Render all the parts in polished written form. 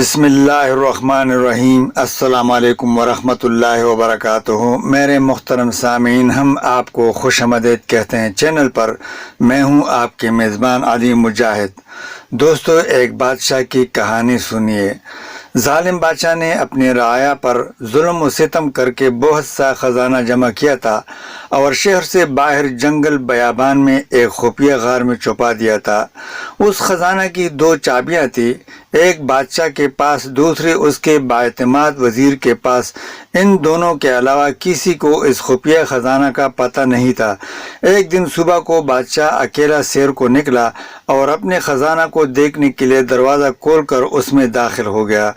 बिस्मिल्लाहिर्रहमानिर्रहीम। अस्सलाम वालेकुम वरहमतुल्लाहि वबरकातुहू। मेरे मुहतरम सामीन, हम आपको खुशामदीद कहते हैं चैनल पर। मैं हूं आपके मेज़बान अली मुजाहिद। दोस्तों, एक बादशाह की कहानी सुनिए। जालिम बादशाह ने अपनी राया पर जुल्म व सितम करके बहुत सा खजाना जमा किया था और शहर से बाहर जंगल बयाबान में एक खुफिया गार में छुपा दिया था। उस खजाना की दो चाबियां थी, एक बादशाह के पास, दूसरी उसके बाएतमाद वजीर के पास। इन दोनों के अलावा किसी को इस खुफिया खजाना का पता नहीं था। एक दिन सुबह को बादशाह अकेला सैर को निकला और अपने खजाना को देखने के लिए दरवाज़ा खोलकर उसमें दाखिल हो गया।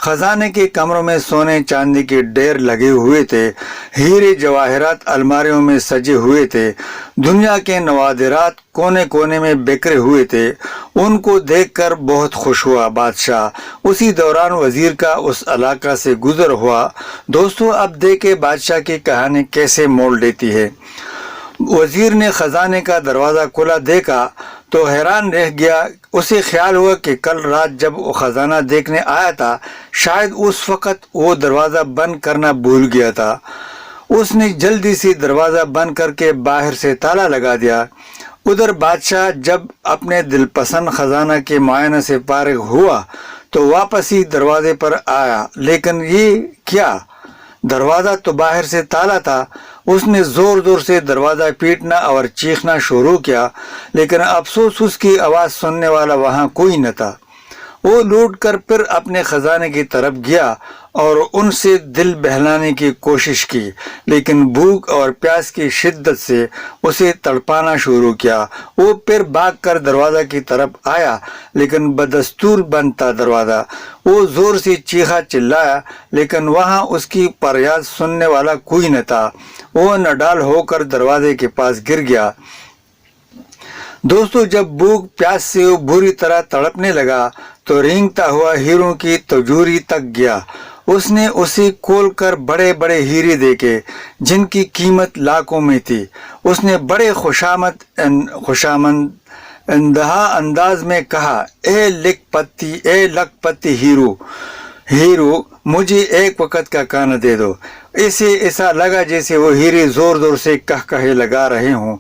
खजाने के कमरों में सोने चांदी के ढेर लगे हुए थे, हीरे जवाहरात अलमारियों में सजे हुए थे, दुनिया के नवादिरात कोने कोने में बिखरे हुए थे। उनको देखकर बहुत खुश हुआ बादशाह। उसी दौरान वजीर का उस इलाका से गुजर हुआ। दोस्तों, अब देखे बादशाह की कहानी कैसे मोड़ लेती है। वजीर ने खजाने का दरवाज़ा खुला देखा तो हैरान रह गया। उसे ख्याल हुआ कि कल रात जब वो खजाना देखने आया था, शायद उस वक़्त वो दरवाज़ा बंद करना भूल गया था। उसने जल्दी से दरवाज़ा बंद करके बाहर से ताला लगा दिया। उधर बादशाह जब अपने दिलपसंद खजाना के मुआयने से फारिग हुआ तो वापस ही दरवाजे पर आया, लेकिन ये क्या, दरवाज़ा तो बाहर से ताला था। उसने ज़ोर ज़ोर से दरवाज़ा पीटना और चीखना शुरू किया, लेकिन अफसोस उसकी आवाज़ सुनने वाला वहाँ कोई न था। वो लौट कर फिर अपने खजाने की तरफ गया और उनसे दिल बहलाने की कोशिश की, लेकिन भूख और प्यास की शिद्दत से उसे तड़पाना शुरू किया। वो फिर भागकर दरवाज़ा की तरफ आया, लेकिन बदस्तूर बंद था दरवाज़ा। वो ज़ोर से चीखा चिल्लाया, लेकिन वहाँ उसकी फरियाद सुनने वाला कोई न था। वो नडाल होकर दरवाजे के पास गिर गया। दोस्तों, जब भूख प्यास से वो बुरी तरह तड़पने लगा तो रेंगता हुआ हीरों की तिजोरी तक गया। उसने उसे खोलकर बड़े बड़े हीरे देखे जिनकी कीमत लाखों में थी। उसने बड़े खुशामंद इंतहा अंदाज में कहा, ए लखपति हीरो, मुझे एक वक़्त का खाना दे दो। इसे ऐसा लगा जैसे वो हीरे जोर जोर से कहे लगा रहे हों।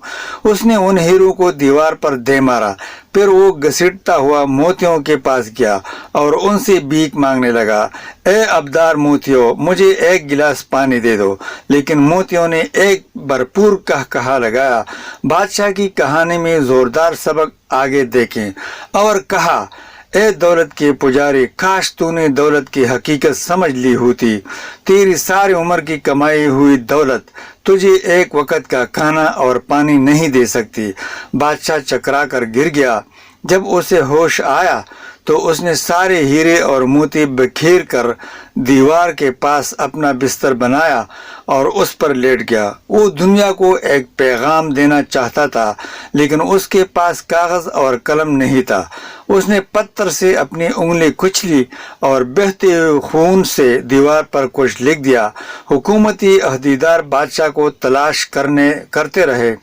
उसने उन हीरों को दीवार पर दे मारा। फिर वो घसीटता हुआ मोतियों के पास गया और उनसे भीख मांगने लगा, ए अबदार मोतियों, मुझे एक गिलास पानी दे दो। लेकिन मोतियों ने एक भरपूर कहा लगाया। बादशाह की कहानी में जोरदार सबक आगे देखें और कहा, ए दौलत के पुजारी, काश तूने दौलत की हकीकत समझ ली होती। तेरी सारी उम्र की कमाई हुई दौलत तुझे एक वक़्त का खाना और पानी नहीं दे सकती। बादशाह चकरा कर गिर गया। जब उसे होश आया तो उसने सारे हीरे और मोती बिखेर कर दीवार के पास अपना बिस्तर बनाया और उस पर लेट गया। वो दुनिया को एक पैगाम देना चाहता था, लेकिन उसके पास कागज़ और कलम नहीं था। उसने पत्थर से अपनी उंगली कुचली और बहते हुए खून से दीवार पर कुछ लिख दिया। हुकूमती अहदेदार बादशाह को तलाश करते रहे,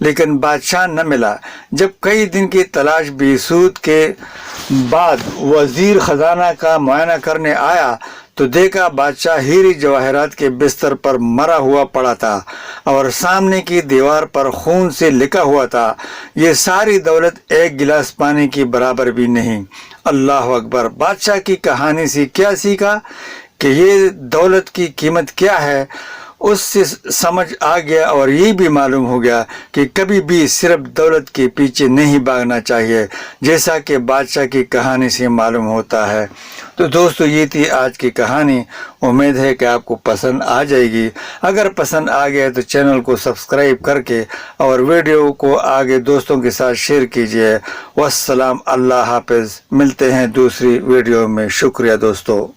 लेकिन बादशाह न मिला। जब कई दिन की तलाश बेसूद के बाद वजीर खजाना का मुआयना करने आया तो देखा बादशाह हीरे जवाहरात के बिस्तर पर मरा हुआ पड़ा था और सामने की दीवार पर खून से लिखा हुआ था, ये सारी दौलत एक गिलास पानी की बराबर भी नहीं। अल्लाह अकबर। बादशाह की कहानी से क्या सीखा कि ये दौलत की कीमत क्या है, उससे समझ आ गया और ये भी मालूम हो गया कि कभी भी सिर्फ दौलत के पीछे नहीं भागना चाहिए, जैसा कि बादशाह की कहानी से मालूम होता है। तो दोस्तों, ये थी आज की कहानी। उम्मीद है कि आपको पसंद आ जाएगी। अगर पसंद आ गया तो चैनल को सब्सक्राइब करके और वीडियो को आगे दोस्तों के साथ शेयर कीजिए। वस्सलाम, अल्लाह हाफिज़। मिलते हैं दूसरी वीडियो में। शुक्रिया दोस्तों।